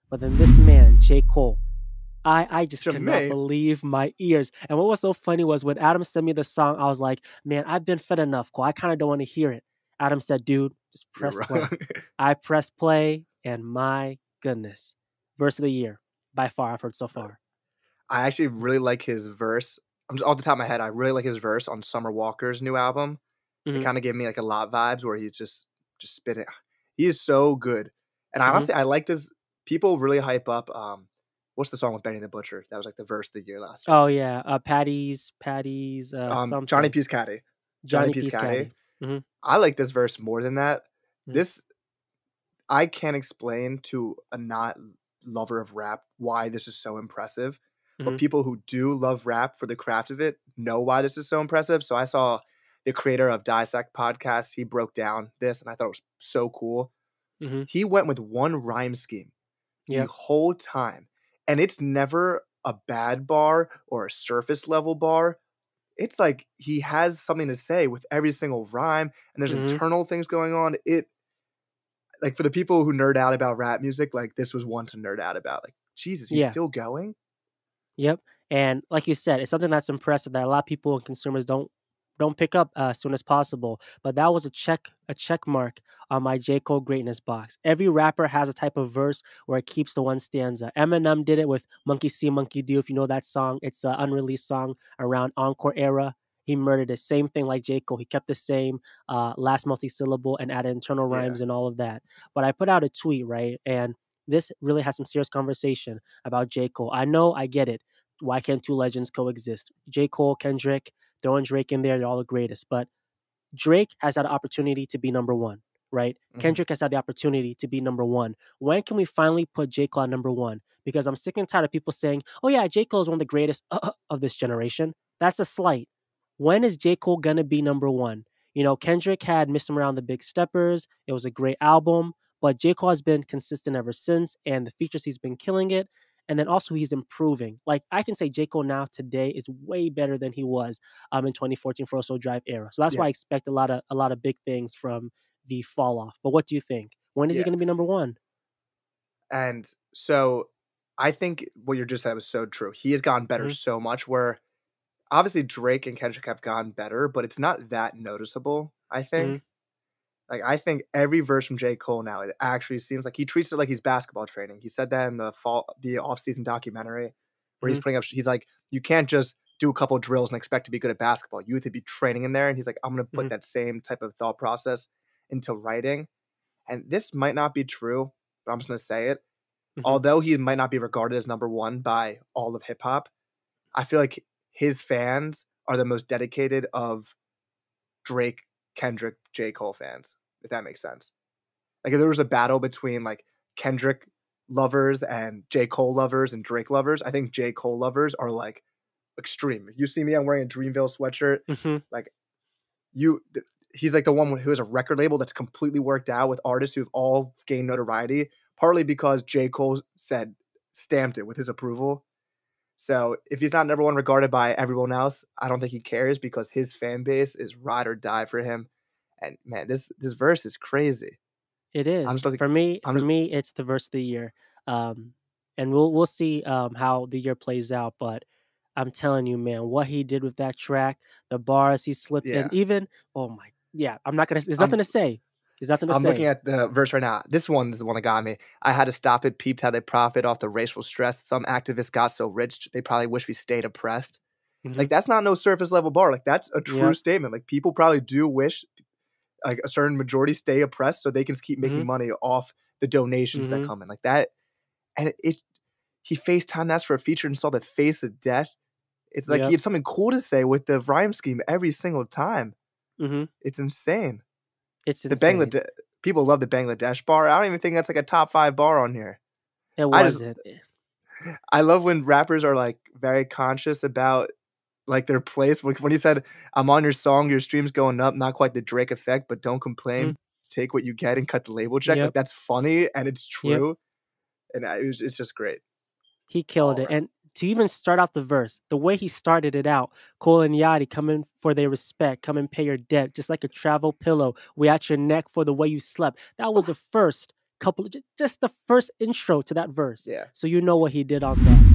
But then this man, J. Cole, I just could not Jermaine. believe my ears. And what was so funny was when Adam sent me the song, I was like, man, I've been fed enough, Cole. I kind of don't want to hear it. Adam said, dude, just You're press wrong. play. I pressed play, and my goodness, verse of the year by far I've heard so far. I actually really like his verse. I'm just off the top of my head. I really like his verse on Summer Walker's new album. It Hmm. kind of gave me like a lot vibes where he's just spitting. He is so good. And I Hmm. honestly I like this. People really hype up. What's the song with Benny the Butcher? That was like the verse of the year last year. Oh yeah, Patty's Johnny something. Peace Caddy. Johnny Johnny Peace Peace Caddy. Caddy. Hmm. I like this verse more than that. Hmm. This I can't explain to a not lover of rap why this is so impressive. But Hmm. people who do love rap for the craft of it know why this is so impressive. So I saw the creator of Dissect podcast, he broke down this and I thought it was so cool. Hmm. He went with one rhyme scheme the Yep. whole time. And it's never a bad bar or a surface level bar. It's like he has something to say with every single rhyme and there's Hmm. internal things going on. It like for the people who nerd out about rap music, like this was one to nerd out about. Like, Jesus, he's Yeah. still going? Yep. And like you said, it's something that's impressive that a lot of people and consumers don't pick up as soon as possible. But that was a check mark on my J. Cole greatness box. Every rapper has a type of verse where it keeps the one stanza. Eminem did it with Monkey See, Monkey Do. If you know that song, it's an unreleased song around Encore era. He murdered it. Same thing like J. Cole. He kept the same last multi-syllable and added internal Yeah. rhymes and all of that. But I put out a tweet, right? And this really has some serious conversation about J. Cole. I know, I get it. Why can't two legends coexist? J. Cole, Kendrick, throwing Drake in there, they're all the greatest. But Drake has had an opportunity to be number one, right? Mhm. Kendrick has had the opportunity to be number one. When can we finally put J. Cole at number one? Because I'm sick and tired of people saying, oh yeah, J. Cole is one of the greatest of this generation. That's a slight. When is J. Cole gonna be number one? You know, Kendrick had Missed Him Around the Big Steppers. It was a great album, but J. Cole has been consistent ever since, and the features he's been killing it. And then also he's improving. Like I can say J. Cole now today is way better than he was in 2014 for Also Drive era. So that's why Yeah. I expect a lot of big things from the fall off. But what do you think? When is he Yeah. going to be number one? And so I think what you just said was so true. He has gotten better Hmm. so much where obviously Drake and Kendrick have gotten better, but it's not that noticeable, I Hmm. think. Like I think every verse from J. Cole now, it actually seems like he treats it like he's basketball training. He said that in the off-season documentary where he's Hmm. putting up he's like, you can't just do a couple drills and expect to be good at basketball. You have to be training in there. And he's like, I'm gonna Hmm. put that same type of thought process into writing. And this might not be true, but I'm just gonna say it. Hmm. Although he might not be regarded as number one by all of hip hop, I feel like his fans are the most dedicated of Drake, Kendrick, J. Cole fans, if that makes sense. Like if there was a battle between like Kendrick lovers and J. Cole lovers and Drake lovers, I think J. Cole lovers are like extreme. You see me, I'm wearing a Dreamville sweatshirt. Hmm. Like you, he's like the one who has a record label that's completely worked out with artists who've all gained notoriety, partly because J. Cole stamped it with his approval. So if he's not number one regarded by everyone else, I don't think he cares because his fan base is ride or die for him. And man, this verse is crazy. It I'm is just like for me. I'm For just me, it's the verse of the year, um, and we'll see how the year plays out. But I'm telling you, man, what he did with that track, the bars he slipped, and yeah. even oh my, yeah, I'm not gonna. There's I'm nothing to say. There's nothing to I'm looking say. at the verse right now. This one is the one that got me. I had to stop it, peeped how they profit off the racial stress. Some activists got so rich, they probably wish we stayed oppressed. Hmm. Like that's not no surface level bar. Like that's a true Yep. statement. Like people probably do wish like a certain majority stay oppressed so they can keep Hmm. making money off the donations that Hmm. come in. Like that and he FaceTime that's for a feature and saw the face of death. It's like he Yep. had something cool to say with the rhyme scheme every single time. Hmm. It's insane. It's The insane. Bangladesh people love the Bangladesh bar. I don't even think that's like a top 5 bar on here. It I just wasn't. I love when rappers are like very conscious about like their place. Like when he said, "I'm on your song, your streams going up, not quite the Drake effect, but don't Mhm. complain. Take what you get and cut the label check." Like Yep. that's funny and it's Yep. true, and it's just great He killed all it. around. And to even start off the verse, the way he started it out, Cole and Yachty coming for their respect, come and pay your debt, just like a travel pillow. We at your neck for the way you slept. That was the first couple, just the first intro to that verse. Yeah. So you know what he did on the